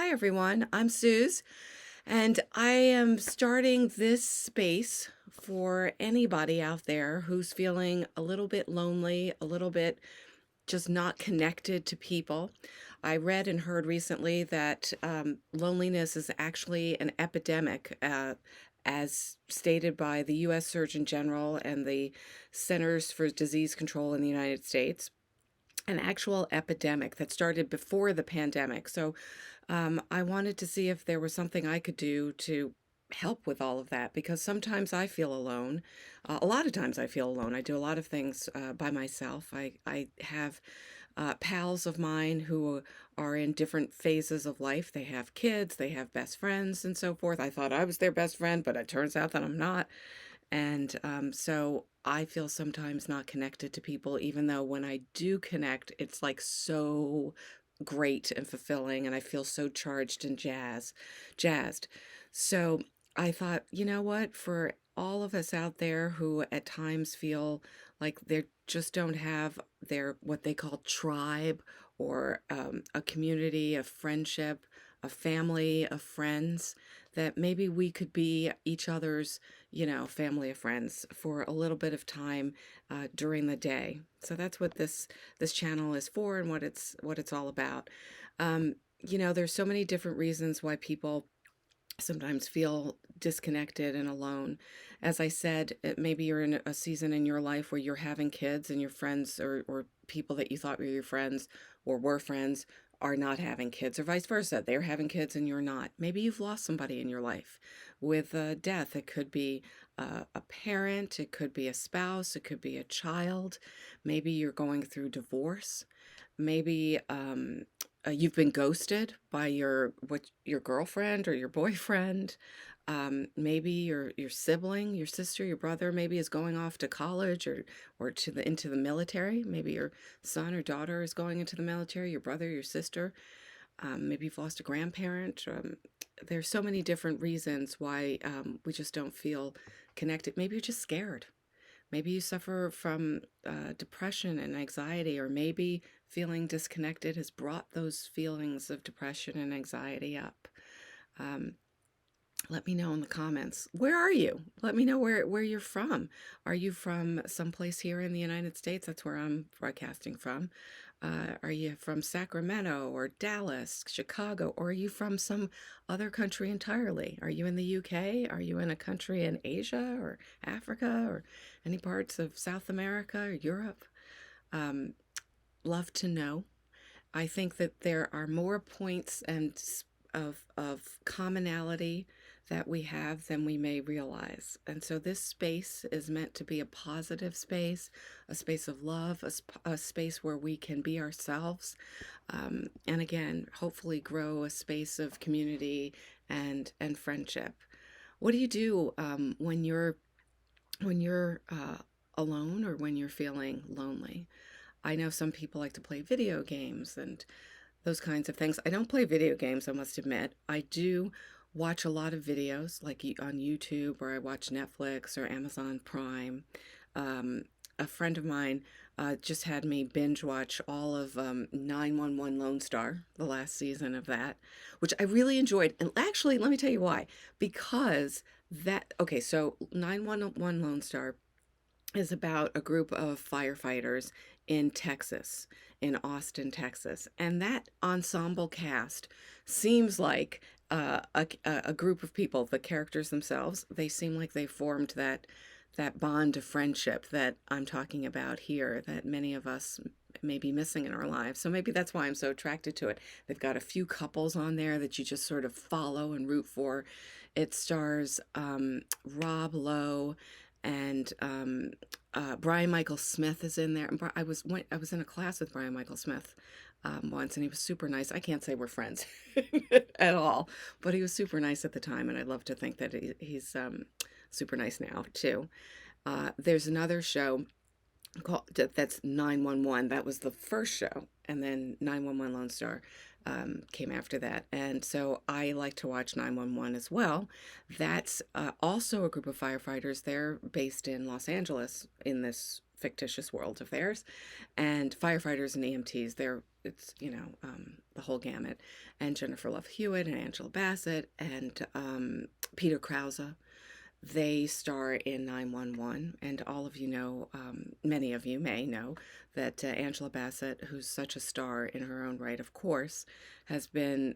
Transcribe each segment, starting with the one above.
Hi, everyone. I'm Suze, and I am starting this space for anybody out there who's feeling a little bit lonely, a little bit just not connected to people. I read and heard recently that loneliness is actually an epidemic, as stated by the U.S. Surgeon General and the Centers for Disease Control in the United States, an actual epidemic that started before the pandemic. So I wanted to see if there was something I could do to help with all of that because sometimes I feel alone. A lot of times I feel alone. I do a lot of things by myself. I have pals of mine who are in different phases of life. They have kids, they have best friends, and so forth. I thought I was their best friend, but it turns out that I'm not. And so I feel sometimes not connected to people, even though when I do connect, it's like so great and fulfilling, and I feel so charged and jazzed. So I thought, you know what, for all of us out there who at times feel like they just don't have their what they call tribe or a community, a friendship, a family of friends, that maybe we could be each other's, family of friends for a little bit of time during the day. So that's what this channel is for and what it's all about. There's so many different reasons why people sometimes feel disconnected and alone. As I said, maybe you're in a season in your life where you're having kids and your friends or people that you thought were your friends or were friends are not having kids, or vice versa. They're having kids and you're not. Maybe you've lost somebody in your life with death. It could be a parent, it could be a spouse, it could be a child. Maybe you're going through divorce. Maybe you've been ghosted by your girlfriend or your boyfriend. Maybe your sibling, your sister, your brother, maybe is going off to college or into the military. Maybe your son or daughter is going into the military. Your brother, your sister. Maybe you've lost a grandparent. There's so many different reasons why we just don't feel connected. Maybe you're just scared. Maybe you suffer from depression and anxiety, or maybe feeling disconnected has brought those feelings of depression and anxiety up. Um, Let me know in the comments. Where are you? Let me know where you're from. Are you from someplace here in the United States? That's where I'm broadcasting from. Are you from Sacramento or Dallas, Chicago, or are you from some other country entirely? Are you in the UK? Are you in a country in Asia or Africa or any parts of South America or Europe? Um, Love to know. I think that there are more points of commonality that we have than we may realize. And so this space is meant to be a positive space, a space of love, a space where we can be ourselves. And again, hopefully grow a space of community and friendship. What do you do when you're alone or when you're feeling lonely? I know some people like to play video games and those kinds of things. I don't play video games, I must admit. I do watch a lot of videos like on YouTube, or I watch Netflix or Amazon Prime. Um, a friend of mine just had me binge watch all of 911 Lone Star, the last season of that, which I really enjoyed. And actually, let me tell you why. Because okay, so 911 Lone Star is about a group of firefighters in Texas, in Austin, Texas. And that ensemble cast seems like a group of people, the characters themselves, they seem like they formed that bond of friendship that I'm talking about here, that many of us may be missing in our lives. So maybe that's why I'm so attracted to it. They've got a few couples on there that you just sort of follow and root for. It stars Rob Lowe and Brian Michael Smith is in there. And I was in a class with Brian Michael Smith once, and he was super nice. I can't say we're friends at all, but he was super nice at the time, and I'd love to think that he's super nice now too. There's another show that's 911. That was the first show, and then 911 Lone Star came after that. And so I like to watch 911 as well. That's also a group of firefighters. They're based in Los Angeles in this fictitious world of theirs, and firefighters and EMTs. They're it's the whole gamut, and Jennifer Love Hewitt and Angela Bassett and Peter Krause. They star in 911, and all of you know, many of you may know, that Angela Bassett, who's such a star in her own right, of course, has been,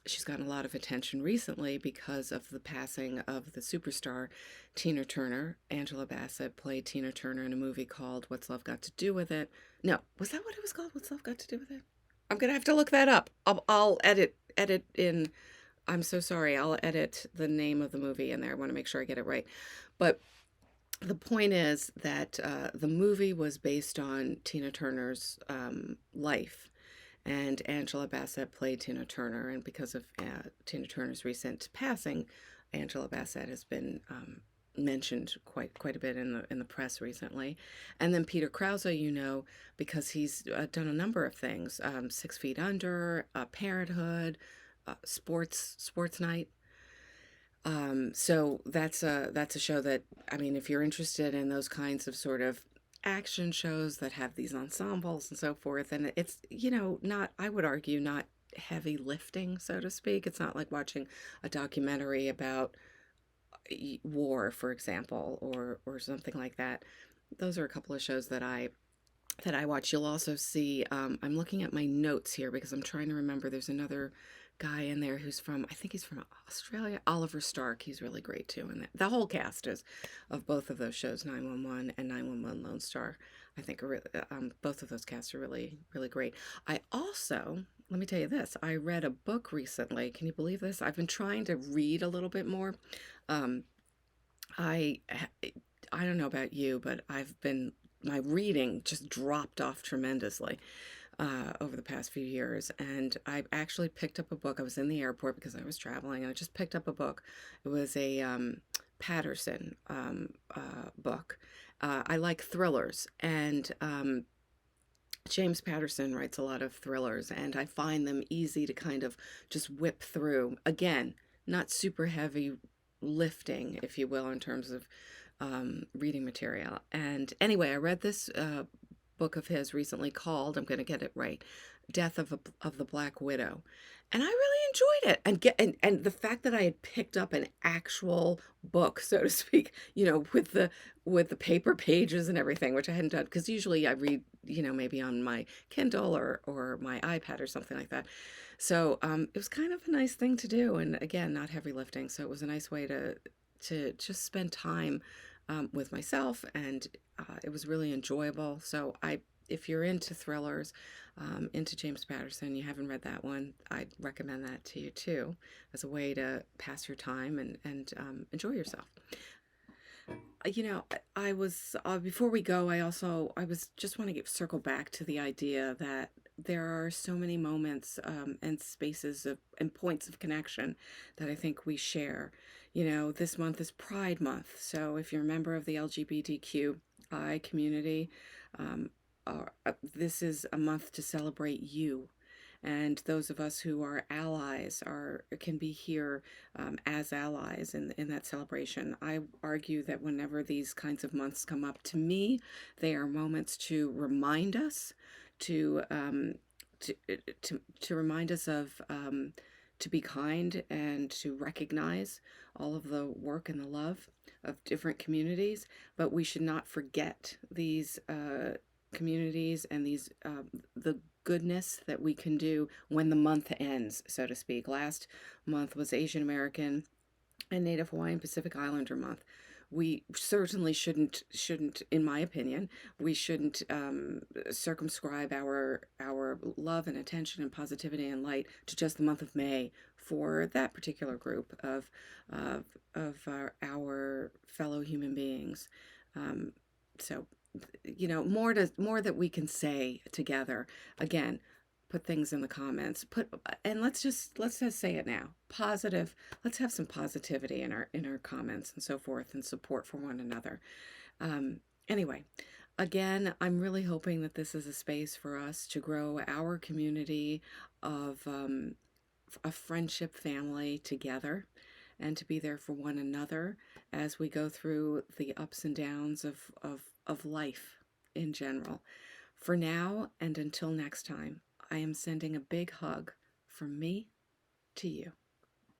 she's gotten a lot of attention recently because of the passing of the superstar Tina Turner. Angela Bassett played Tina Turner in a movie called What's Love Got to Do with It? No, was that what it was called? What's Love Got to Do with It? I'm gonna have to look that up. I'll edit in. I'm so sorry. I'll edit the name of the movie in there. I want to make sure I get it right. But the point is that the movie was based on Tina Turner's life. And Angela Bassett played Tina Turner. And because of Tina Turner's recent passing, Angela Bassett has been mentioned quite a bit in the press recently. And then Peter Krause, because he's done a number of things: 6 Feet Under, Parenthood, Sports Night. So that's a show that, I mean, if you're interested in those kinds of sort of action shows that have these ensembles and so forth, and it's, not, I would argue, not heavy lifting, so to speak. It's not like watching a documentary about war, for example, or something like that. Those are a couple of shows that I watch. You'll also see, I'm looking at my notes here because I'm trying to remember. There's another guy in there who's I think he's from Australia, Oliver Stark. He's really great too. And the whole cast is of both of those shows, 911 and 911 Lone Star. I think both of those casts are really, really great. I also, let me tell you this, I read a book recently. Can you believe this? I've been trying to read a little bit more. Um, I, I don't know about you, but my reading just dropped off tremendously over the past few years. And I actually picked up a book. I was in the airport because I was traveling, and I just picked up a book. It was a Patterson book. I like thrillers, and James Patterson writes a lot of thrillers, and I find them easy to kind of just whip through. Again, not super heavy lifting, if you will, in terms of reading material. And anyway, I read this book of his recently called, I'm going to get it right, Death of the Black Widow. And I really enjoyed it. And the fact that I had picked up an actual book, so to speak, with the paper pages and everything, which I hadn't done, because usually I read, maybe on my Kindle or my iPad or something like that. So it was kind of a nice thing to do, and again, not heavy lifting. So it was a nice way to just spend time with myself, and it was really enjoyable. So if you're into thrillers, into James Patterson, you haven't read that one, I'd recommend that to you too, as a way to pass your time and enjoy yourself. I was before we go, I was just want to circle back to the idea that there are so many moments and spaces and points of connection that I think we share. This month is Pride Month, so if you're a member of the LGBTQI community, this is a month to celebrate you. And those of us who are allies can be here as allies in that celebration. I argue that whenever these kinds of months come up, to me, they are moments to remind us to remind us of to be kind and to recognize all of the work and the love of different communities. But we should not forget these communities and the goodness that we can do when the month ends, so to speak. Last month was Asian American and Native Hawaiian Pacific Islander Month. We certainly shouldn't, in my opinion, we shouldn't circumscribe our love and attention and positivity and light to just the month of May for that particular group of our fellow human beings. So more that we can say together. Again, put things in the comments. And let's just say it now. Positive. Let's have some positivity in our comments and so forth, and support for one another. Anyway, again, I'm really hoping that this is a space for us to grow our community of a friendship family together, and to be there for one another as we go through the ups and downs of life in general. For now, and until next time, I am sending a big hug from me to you.